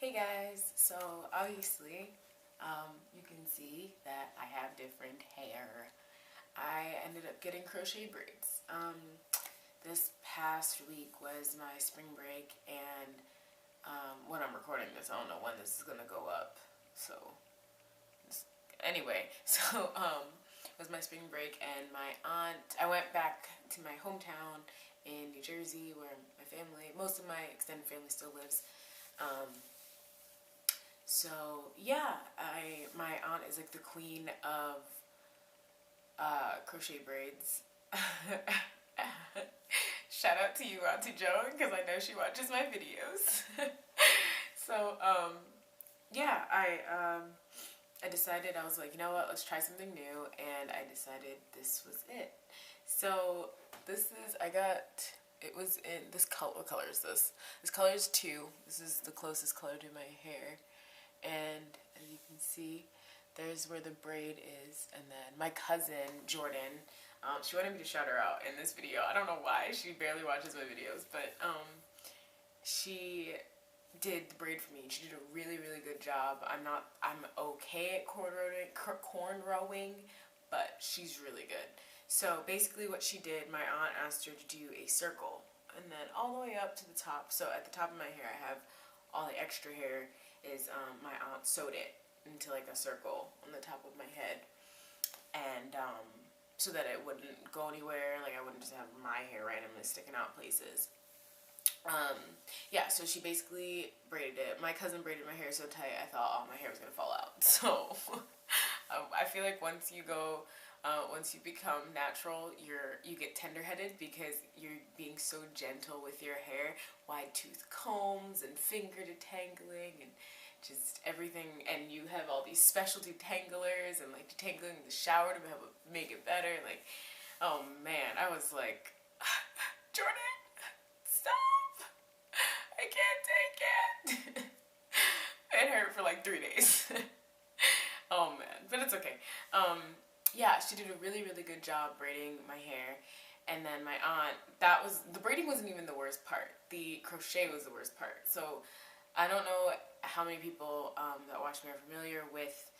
Hey guys, so obviously you can see that I have different hair. I ended up getting crochet braids. This past week was my spring break, and when I'm recording this, I don't know when this is gonna go up. So anyway, it was my spring break, and I went back to my hometown in New Jersey where my family, most of my extended family still lives. So yeah, my aunt is like the queen of crochet braids. Shout out to you, Auntie Joan, because I know she watches my videos. So yeah, I decided, I was like, you know what, let's try something new, and I decided this was it. So this is, it was in this color. What color is this? This color is 2. This is the closest color to my hair. And as you can see, there's where the braid is. And then my cousin, Jordan, she wanted me to shout her out in this video. I don't know why. She barely watches my videos. But she did the braid for me. She did a really, really good job. I'm okay at cornrowing, but she's really good. So basically what she did, my aunt asked her to do a circle. And then all the way up to the top. So at the top of my hair, I have all the extra hair. Is my aunt sewed it into like a circle on the top of my head, and so that it wouldn't go anywhere, like I wouldn't just have my hair randomly sticking out places. Yeah, so she basically braided it. My cousin braided my hair so tight I thought all my hair was gonna fall out. So I feel like once you become natural, you get tender-headed because you're being so gentle with your hair. Wide tooth combs and finger detangling and just everything, and you have all these special detanglers and like detangling in the shower to make it better. Like, oh man, I was like, Jordan, stop! I can't take it. It hurt for like 3 days. Oh man, but it's okay. Yeah, she did a really, really good job braiding my hair. And then my aunt, the braiding wasn't even the worst part. The crochet was the worst part. So I don't know how many people that watch me are familiar with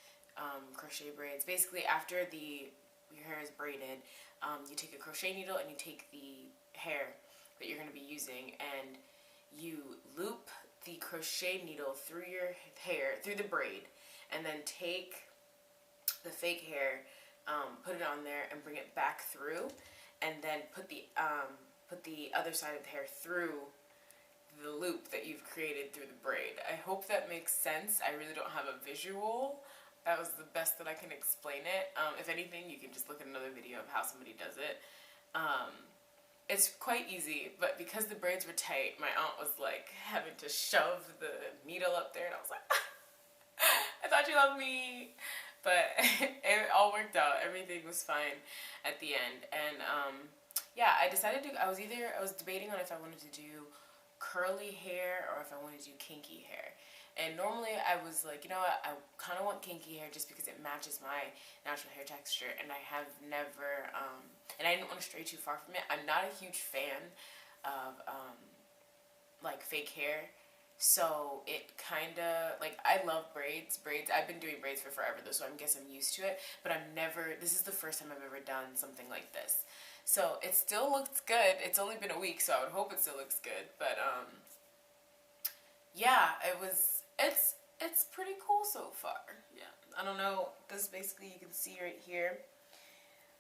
crochet braids. Basically, after your hair is braided, you take a crochet needle and you take the hair that you're going to be using, and you loop the crochet needle through your hair, through the braid, and then take the fake hair, put it on there and bring it back through, and then put the other side of the hair through the loop that you've created through the braid. I hope that makes sense. I really don't have a visual. That was the best that I can explain it. If anything, you can just look at another video of how somebody does it. It's quite easy, but because the braids were tight, my aunt was like having to shove the needle up there, and I was like, I thought you loved me. But it all worked out. Everything was fine at the end. And yeah, I was debating on if I wanted to do curly hair or if I wanted to do kinky hair. And normally I was like, you know what, I kind of want kinky hair just because it matches my natural hair texture, and I have never, and I didn't want to stray too far from it. I'm not a huge fan of like fake hair. So it kind of, like, I love braids. I've been doing braids for forever though, so I guess I'm used to it. But this is the first time I've ever done something like this. So it still looks good. It's only been a week, so I would hope it still looks good. But yeah, it's pretty cool so far. Yeah, I don't know. This basically, you can see right here.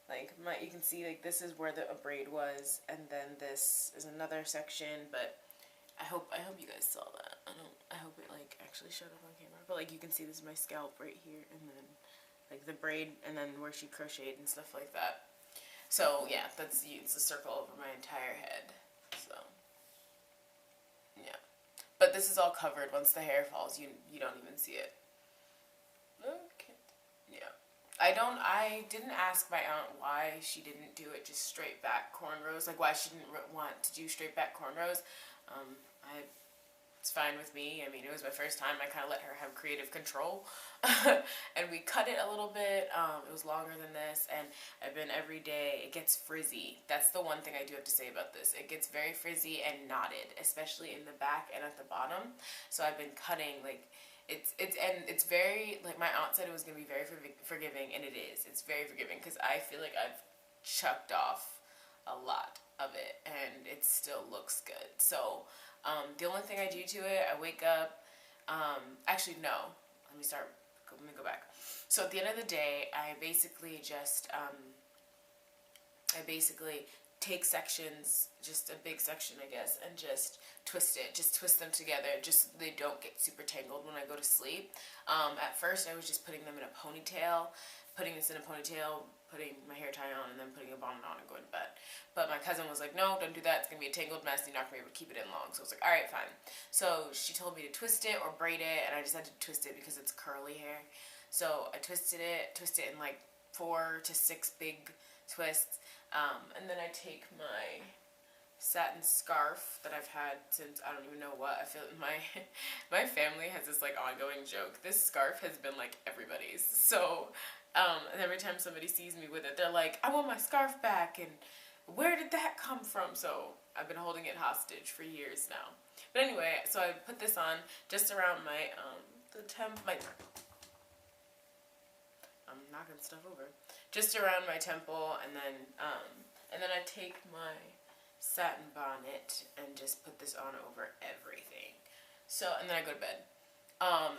Like you can see, like, this is where a braid was, and then this is another section. But I hope you guys saw that. I hope it like actually showed up on camera. But like you can see, this is my scalp right here, and then like the braid, and then where she crocheted and stuff like that. So yeah, it's a circle over my entire head. So yeah, but this is all covered. Once the hair falls, you don't even see it. Okay. Yeah. I didn't ask my aunt why she didn't do it just straight back cornrows, like why she didn't want to do straight back cornrows. It's fine with me. I mean, it was my first time. I kind of let her have creative control. And we cut it a little bit. It was longer than this, and I've been every day. It gets frizzy. That's the one thing I do have to say about this. It gets very frizzy and knotted, especially in the back and at the bottom. So I've been cutting, like, it's very, like, my aunt said it was going to be very forgiving, and it is. It's very forgiving because I feel like I've chucked off a lot of it, and it still looks good. So the only thing I do to it, I wake up, actually no, let me go back. So at the end of the day, I basically just, take sections, just a big section I guess, and just twist them together, just so they don't get super tangled when I go to sleep. At first I was just putting them in a ponytail, putting my hair tie on, and then putting a bonnet on and going to bed. But my cousin was like, no, don't do that, it's going to be a tangled mess, you're not going to be able to keep it in long. So I was like, alright, fine. So she told me to twist it or braid it, and I just had to twist it because it's curly hair. So I twisted it in like 4 to 6 big twists, and then I take my satin scarf that I've had since I don't even know what. I feel my family has this like ongoing joke. This scarf has been like everybody's. So and every time somebody sees me with it, they're like, I want my scarf back, and where did that come from? So I've been holding it hostage for years now. But anyway, so I put this on just around my I'm knocking stuff over. Just around my temple, and then I take my satin bonnet and just put this on over everything. So, and then I go to bed.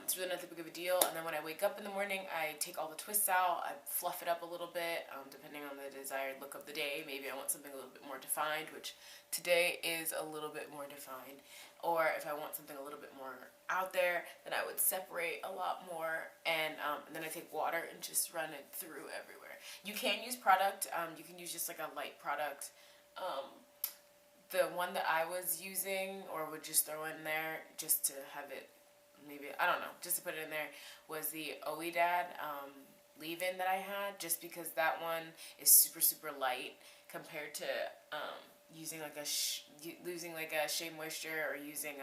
It's really not that big of a deal. And then when I wake up in the morning, I take all the twists out, I fluff it up a little bit, depending on the desired look of the day. Maybe I want something a little bit more defined, which today is a little bit more defined. Or if I want something a little bit more out there, then I would separate a lot more, and then I take water and just run it through everywhere. You can use product, you can use just like a light product. The one that I was using, or would just throw in there just to have it, maybe, I don't know, just to put it in there, was the OEDAD leave-in that I had, just because that one is super, super light compared to using like a Shea Moisture, or using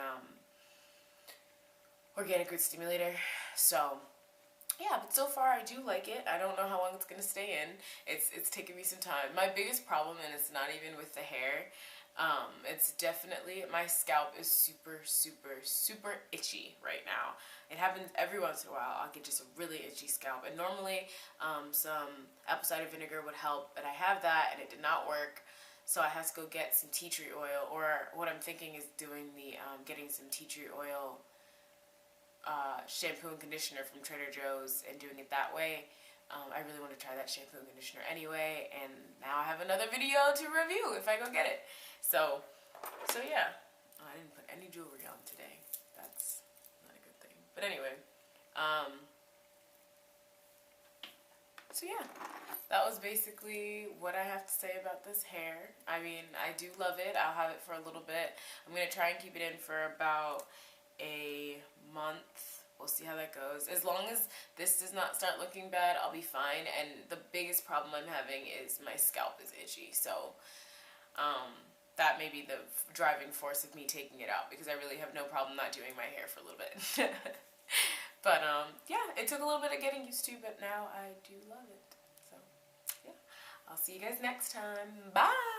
Organic Root Stimulator. So yeah, but so far I do like it. I don't know how long it's gonna stay in. It's taken me some time. My biggest problem, and it's not even with the hair, it's definitely, my scalp is super, super, super itchy right now. It happens every once in a while. I'll get just a really itchy scalp, and normally some apple cider vinegar would help, but I have that and it did not work. So I have to go get some tea tree oil, or what I'm thinking is doing the getting some tea tree oil shampoo and conditioner from Trader Joe's and doing it that way. I really want to try that shampoo and conditioner anyway, and now I have another video to review if I go get it. So yeah. Oh, I didn't put any jewelry on today. That's not a good thing. But anyway, so yeah, that was basically what I have to say about this hair. I mean, I do love it. I'll have it for a little bit. I'm going to try and keep it in for about a month. We'll see how that goes. As long as this does not start looking bad, I'll be fine. And the biggest problem I'm having is my scalp is itchy. So that may be the driving force of me taking it out, because I really have no problem not doing my hair for a little bit. But yeah, it took a little bit of getting used to, but now I do love it. So yeah, I'll see you guys next time. Bye!